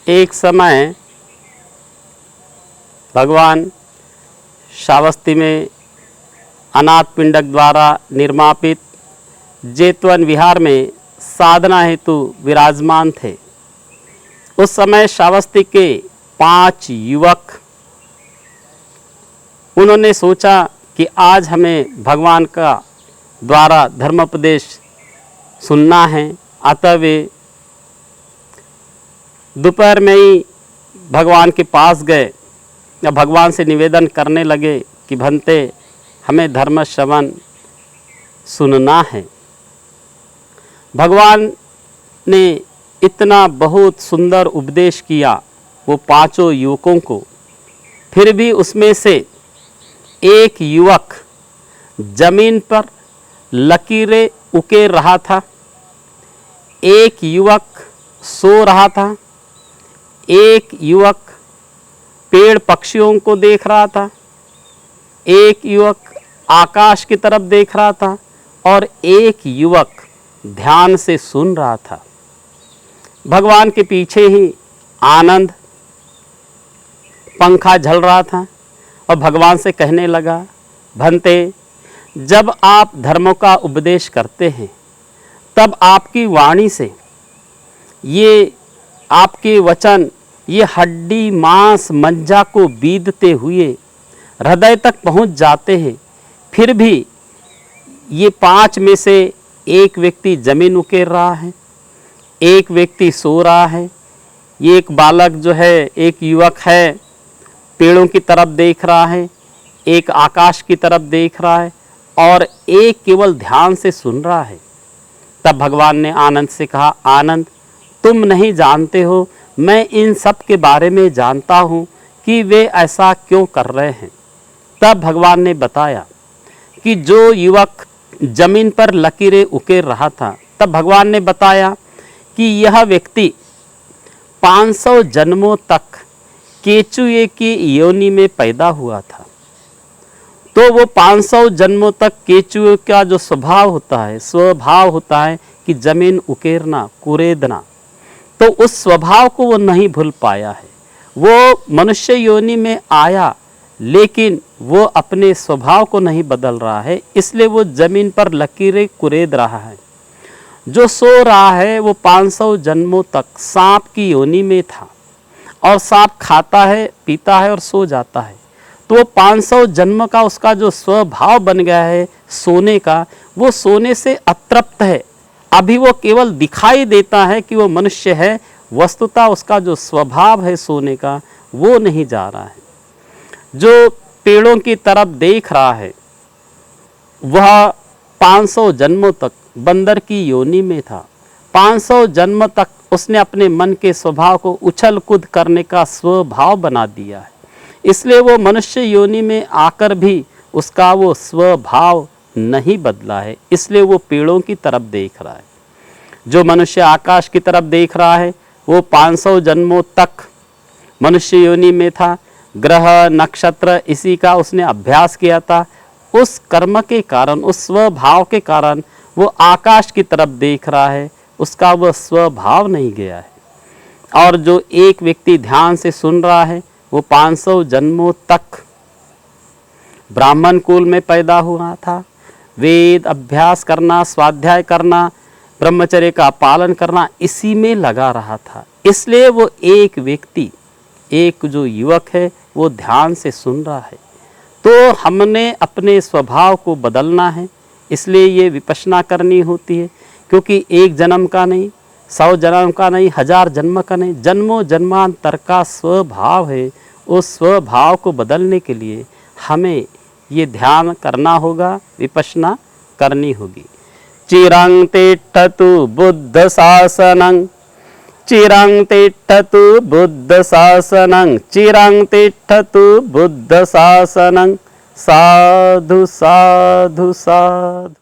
एक समय भगवान श्रावस्ती में अनाथ पिंडक द्वारा निर्मापित जेतवन विहार में साधना हेतु विराजमान थे। उस समय श्रावस्ती के 5 युवक, उन्होंने सोचा कि आज हमें भगवान का द्वारा धर्मोपदेश सुनना है। अतः वे दोपहर में ही भगवान के पास गए या भगवान से निवेदन करने लगे कि भंते हमें धर्म श्रवण सुनना है। भगवान ने इतना बहुत सुंदर उपदेश किया वो 5 युवकों को, फिर भी उसमें से एक युवक जमीन पर लकीरें उकेर रहा था, एक युवक सो रहा था, एक युवक पेड़ पक्षियों को देख रहा था, एक युवक आकाश की तरफ देख रहा था और एक युवक ध्यान से सुन रहा था। भगवान के पीछे ही आनंद पंखा झल रहा था और भगवान से कहने लगा, भंते जब आप धर्मों का उपदेश करते हैं तब आपकी वाणी से ये आपके वचन ये हड्डी मांस मज्जा को बीधते हुए हृदय तक पहुंच जाते हैं। फिर भी ये 5 में से एक व्यक्ति जमीन उकेर रहा है, एक व्यक्ति सो रहा है, ये एक बालक जो है, एक युवक है, पेड़ों की तरफ देख रहा है, एक आकाश की तरफ देख रहा है और एक केवल ध्यान से सुन रहा है। तब भगवान ने आनंद से कहा, आनंद तुम नहीं जानते हो, मैं इन सब के बारे में जानता हूँ कि वे ऐसा क्यों कर रहे हैं। तब भगवान ने बताया कि जो युवक जमीन पर लकीरें उकेर रहा था, तब भगवान ने बताया कि यह व्यक्ति 500 जन्मों तक केचुए की योनि में पैदा हुआ था। तो वो 500 जन्मों तक केचुए का जो स्वभाव होता है कि जमीन उकेरना, कुरेदना, तो उस स्वभाव को वो नहीं भूल पाया है। वो मनुष्य योनि में आया लेकिन वो अपने स्वभाव को नहीं बदल रहा है, इसलिए वो जमीन पर लकीरें कुरेद रहा है। जो सो रहा है वो 500 जन्मों तक सांप की योनि में था और सांप खाता है, पीता है और सो जाता है। तो वो 500 जन्म का उसका जो स्वभाव बन गया है सोने का, वो सोने से अतृप्त है। अभी वो केवल दिखाई देता है कि वो मनुष्य है, वस्तुतः उसका जो स्वभाव है सोने का वो नहीं जा रहा है। जो पेड़ों की तरफ देख रहा है वह 500 जन्मों तक बंदर की योनि में था। 500 जन्म तक उसने अपने मन के स्वभाव को उछल कूद करने का स्वभाव बना दिया है, इसलिए वो मनुष्य योनि में आकर भी उसका वो स्वभाव नहीं बदला है, इसलिए वो पेड़ों की तरफ देख रहा है। जो मनुष्य आकाश की तरफ देख रहा है वो 500 जन्मों तक मनुष्य योनि में था, ग्रह नक्षत्र इसी का उसने अभ्यास किया था। उस कर्म के कारण, उस स्वभाव के कारण वो आकाश की तरफ देख रहा है, उसका वह स्वभाव नहीं गया है। और जो एक व्यक्ति ध्यान से सुन रहा है वो 500 जन्मों तक ब्राह्मण कुल में पैदा हुआ था, वेद अभ्यास करना, स्वाध्याय करना, ब्रह्मचर्य का पालन करना, इसी में लगा रहा था। इसलिए वो एक व्यक्ति, एक जो युवक है वो ध्यान से सुन रहा है। तो हमने अपने स्वभाव को बदलना है, इसलिए ये विपश्यना करनी होती है, क्योंकि एक जन्म का नहीं, 100 जन्म का नहीं, 1000 जन्म का नहीं, जन्मों जन्मांतर का स्वभाव है। उस स्वभाव को बदलने के लिए हमें ये ध्यान करना होगा, विपश्यना करनी होगी। चिरं तिष्ठतु बुद्ध शासनं, चिरं तिष्ठतु बुद्ध शासनं, चिरं तिष्ठतु बुद्ध शासनं। साधु साधु साधु।